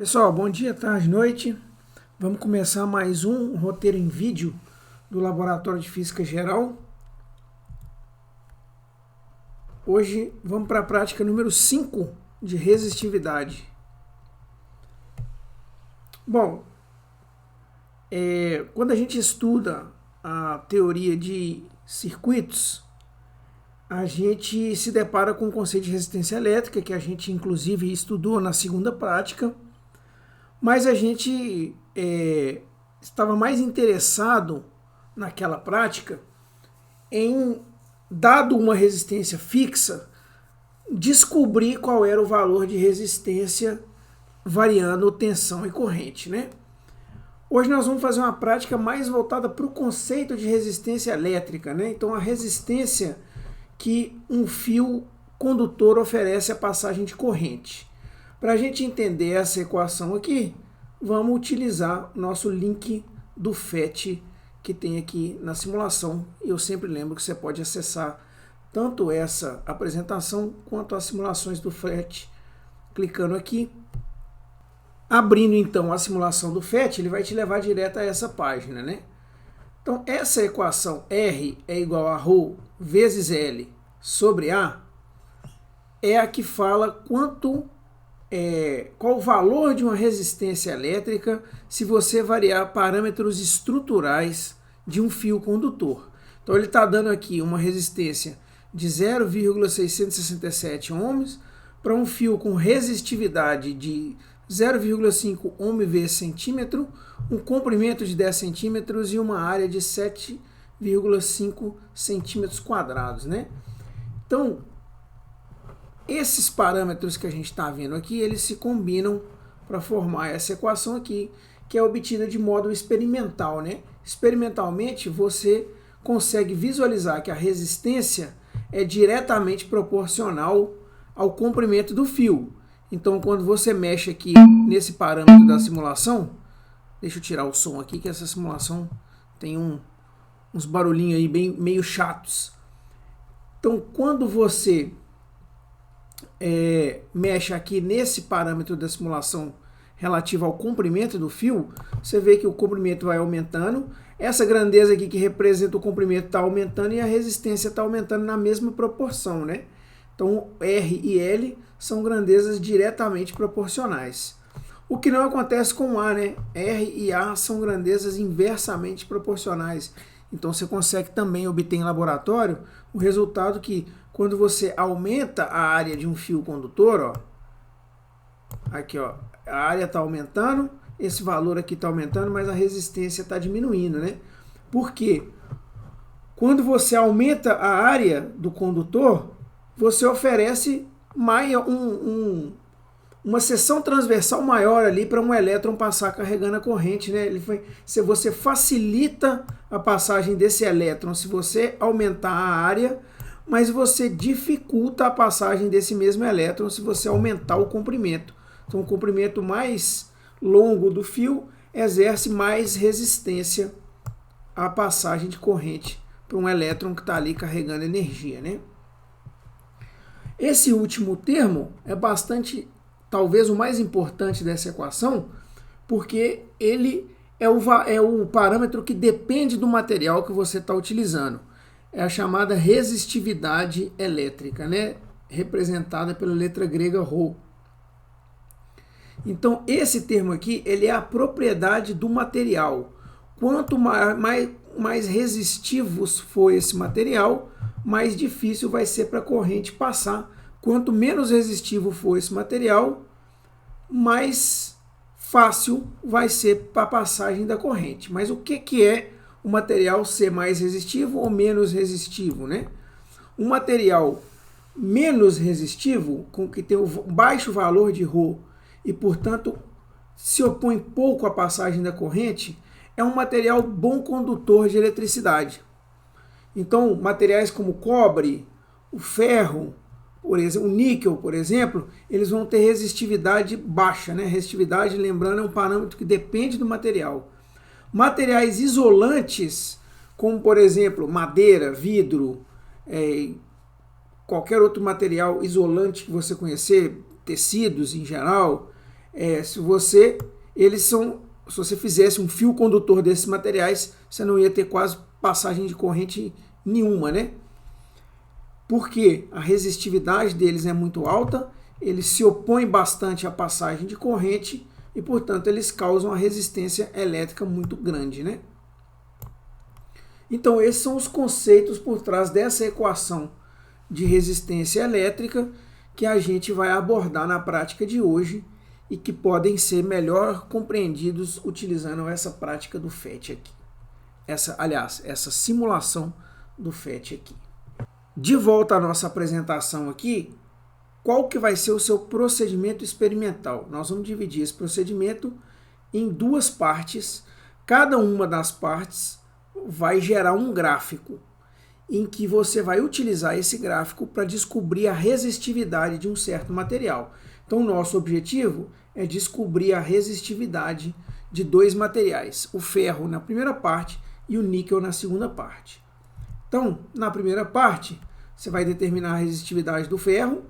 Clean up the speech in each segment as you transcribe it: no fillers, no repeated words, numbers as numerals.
Pessoal, bom dia, tarde, noite. Vamos começar mais um roteiro em vídeo do Laboratório de Física Geral. Hoje vamos para a prática número 5 de resistividade. Bom, quando a gente estuda a teoria de circuitos, a gente se depara com o conceito de resistência elétrica, que a gente inclusive estudou na segunda prática. Mas a gente estava mais interessado naquela prática em, dado uma resistência fixa, descobrir qual era o valor de resistência variando tensão e corrente, né? Hoje nós vamos fazer uma prática mais voltada para o conceito de resistência elétrica, né? Então a resistência que um fio condutor oferece à passagem de corrente. Para a gente entender essa equação aqui, vamos utilizar nosso link do FET que tem aqui na simulação. Eu sempre lembro que você pode acessar tanto essa apresentação quanto as simulações do FET clicando aqui. Abrindo então a simulação do FET, ele vai te levar direto a essa página, né? Então essa equação R é igual a ρ vezes L sobre A é a que fala qual o valor de uma resistência elétrica se você variar parâmetros estruturais de um fio condutor. Então ele está dando aqui uma resistência de 0,667 ohms para um fio com resistividade de 0,5 ohm vezes centímetro, um comprimento de 10 centímetros e uma área de 7,5 centímetros quadrados, né? Então, esses parâmetros que a gente está vendo aqui, eles se combinam para formar essa equação aqui, que é obtida de modo experimental, né? Experimentalmente, você consegue visualizar que a resistência é diretamente proporcional ao comprimento do fio. Então, quando você mexe aqui nesse parâmetro da simulação, deixa eu tirar o som aqui, que essa simulação tem uns barulhinhos aí meio chatos. Então, quando você mexe aqui nesse parâmetro da simulação relativo ao comprimento do fio, você vê que o comprimento vai aumentando, essa grandeza aqui que representa o comprimento está aumentando e a resistência está aumentando na mesma proporção, né? Então R e L são grandezas diretamente proporcionais. O que não acontece com A, né? R e A são grandezas inversamente proporcionais. Então você consegue também obter em laboratório o resultado que quando você aumenta a área de um fio condutor, ó, aqui ó, a área está aumentando, esse valor aqui está aumentando, mas a resistência está diminuindo, né? Por quê? Quando você aumenta a área do condutor, você oferece uma seção transversal maior ali para um elétron passar carregando a corrente, né? Se você facilita a passagem desse elétron, se você aumentar a área, mas você dificulta a passagem desse mesmo elétron se você aumentar o comprimento. Então, o comprimento mais longo do fio exerce mais resistência à passagem de corrente para um elétron que está ali carregando energia, né? Esse último termo é talvez o mais importante dessa equação, porque ele é o parâmetro que depende do material que você está utilizando. É a chamada resistividade elétrica, né? Representada pela letra grega ρ. Então, esse termo aqui, ele é a propriedade do material. Quanto mais resistivos for esse material, mais difícil vai ser para a corrente passar. Quanto menos resistivo for esse material, mais fácil vai ser para a passagem da corrente. Mas o que é o material ser mais resistivo ou menos resistivo, né? Um material menos resistivo, que tem um baixo valor de ρ e, portanto, se opõe pouco à passagem da corrente, é um material bom condutor de eletricidade. Então, materiais como o cobre, o ferro, por exemplo, o níquel, por exemplo, eles vão ter resistividade baixa, né? Resistividade, lembrando, é um parâmetro que depende do material. Materiais isolantes, como por exemplo madeira, vidro, qualquer outro material isolante que você conhecer, tecidos em geral, Se você fizesse um fio condutor desses materiais, você não ia ter quase passagem de corrente nenhuma, né? Porque a resistividade deles é muito alta, eles se opõem bastante à passagem de corrente e, portanto, eles causam uma resistência elétrica muito grande, né? Então, esses são os conceitos por trás dessa equação de resistência elétrica que a gente vai abordar na prática de hoje e que podem ser melhor compreendidos utilizando essa prática do FET aqui. Essa simulação do FET aqui. De volta à nossa apresentação aqui, qual que vai ser o seu procedimento experimental? Nós vamos dividir esse procedimento em duas partes. Cada uma das partes vai gerar um gráfico em que você vai utilizar esse gráfico para descobrir a resistividade de um certo material. Então, o nosso objetivo é descobrir a resistividade de dois materiais, o ferro na primeira parte e o níquel na segunda parte. Então, na primeira parte, você vai determinar a resistividade do ferro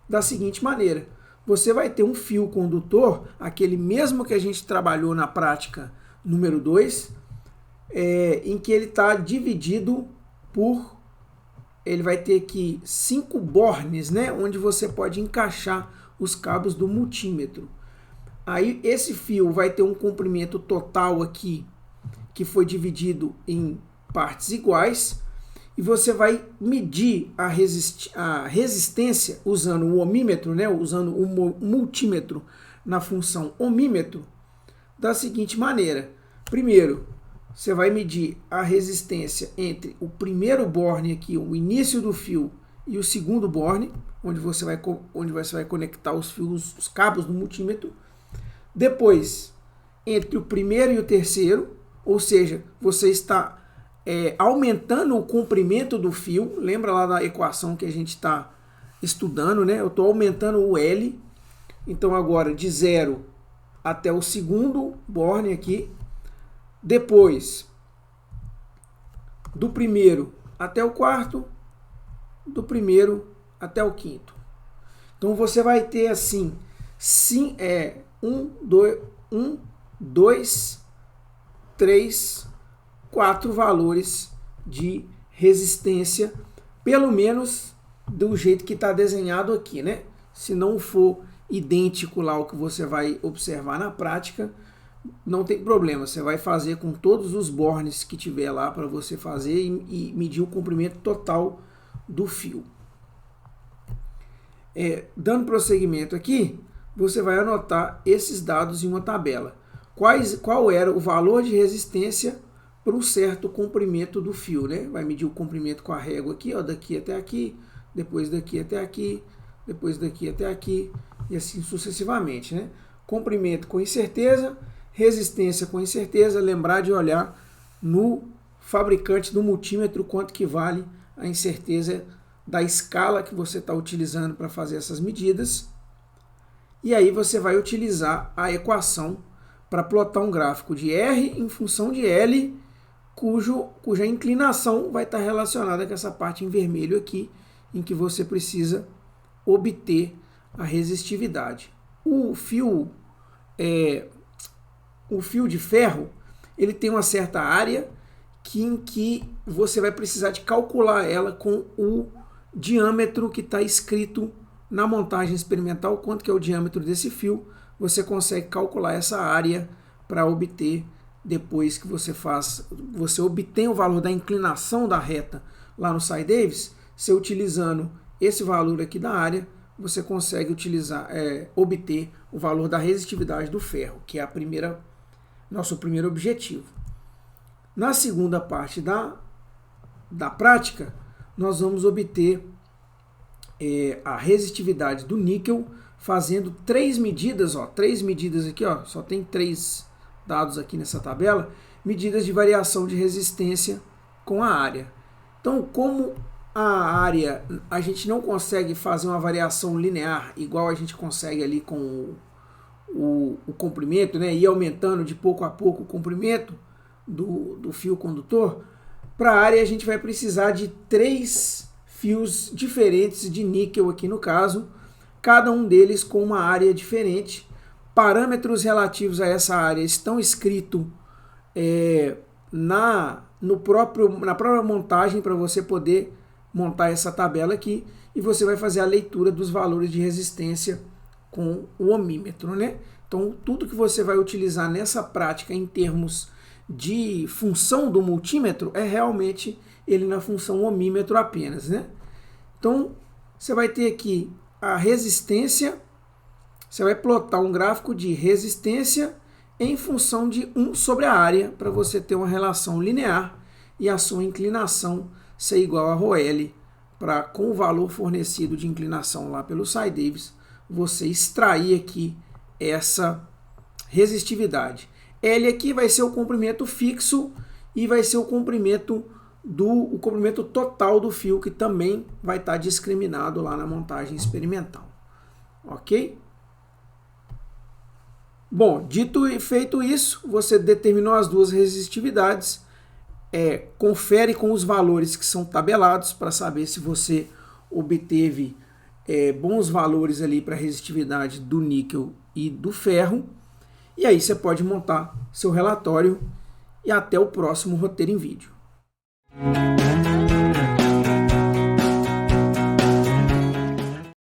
da seguinte maneira. Você vai ter um fio condutor, aquele mesmo que a gente trabalhou na prática número 2, em que ele está dividido por... Ele vai ter aqui 5 bornes, né, onde você pode encaixar os cabos do multímetro. Aí esse fio vai ter um comprimento total aqui, que foi dividido em partes iguais, e você vai medir a resistência usando o ohmímetro, né, usando o multímetro na função ohmímetro, da seguinte maneira. Primeiro, você vai medir a resistência entre o primeiro borne aqui, o início do fio, e o segundo borne, onde você vai conectar os fios, os cabos do multímetro. Depois, entre o primeiro e o terceiro, ou seja, você está aumentando o comprimento do fio. Lembra lá da equação que a gente está estudando, né? Eu estou aumentando o L. Então agora de 0 até o segundo borne aqui. Depois, do primeiro até o quarto, do primeiro até o quinto. Então você vai ter assim, 1, 2, 3, 4 valores de resistência, pelo menos do jeito que está desenhado aqui, né? Se não for idêntico lá ao que você vai observar na prática, não tem problema, você vai fazer com todos os bornes que tiver lá para você fazer e medir o comprimento total do fio. Dando prosseguimento aqui, você vai anotar esses dados em uma tabela. Qual era o valor de resistência para um certo comprimento do fio, né? Vai medir o comprimento com a régua aqui, ó, daqui até aqui, depois daqui até aqui, depois daqui até aqui, e assim sucessivamente, né? Comprimento com incerteza, resistência com incerteza, lembrar de olhar no fabricante do multímetro quanto que vale a incerteza da escala que você está utilizando para fazer essas medidas. E aí você vai utilizar a equação para plotar um gráfico de R em função de L, cuja inclinação vai estar relacionada com essa parte em vermelho aqui, em que você precisa obter a resistividade. O fio de ferro, ele tem uma certa área em que você vai precisar de calcular ela com o diâmetro que está escrito na montagem experimental, quanto que é o diâmetro desse fio. Você consegue calcular essa área para obter, depois que você obtém o valor da inclinação da reta lá no Cy-Davis, você utilizando esse valor aqui da área, você consegue obter o valor da resistividade do ferro, que é nosso primeiro objetivo. Na segunda parte da prática, nós vamos obter a resistividade do níquel fazendo 3 medidas, 3 medidas aqui, só tem 3 dados aqui nessa tabela, medidas de variação de resistência com a área. Então, como a área, a gente não consegue fazer uma variação linear, igual a gente consegue ali com o comprimento, né, ir aumentando de pouco a pouco o comprimento do fio condutor, para a área a gente vai precisar de 3 fios diferentes de níquel aqui no caso, cada um deles com uma área diferente, parâmetros relativos a essa área estão escritos na própria montagem para você poder montar essa tabela aqui, e você vai fazer a leitura dos valores de resistência com o ohmímetro, né? Então, tudo que você vai utilizar nessa prática em termos de função do multímetro é realmente ele na função ohmímetro apenas, né? Então, você vai ter aqui a resistência, você vai plotar um gráfico de resistência em função de 1 sobre a área, para você ter uma relação linear e a sua inclinação ser igual a ρL, para com o valor fornecido de inclinação lá pelo Sy Davis, você extrair aqui essa resistividade. L aqui vai ser o comprimento fixo e vai ser o comprimento total do fio, que também vai estar discriminado lá na montagem experimental. Ok? Bom, dito e feito isso, você determinou as duas resistividades, confere com os valores que são tabelados para saber se você obteve bons valores ali para a resistividade do níquel e do ferro. E aí você pode montar seu relatório, e até o próximo roteiro em vídeo.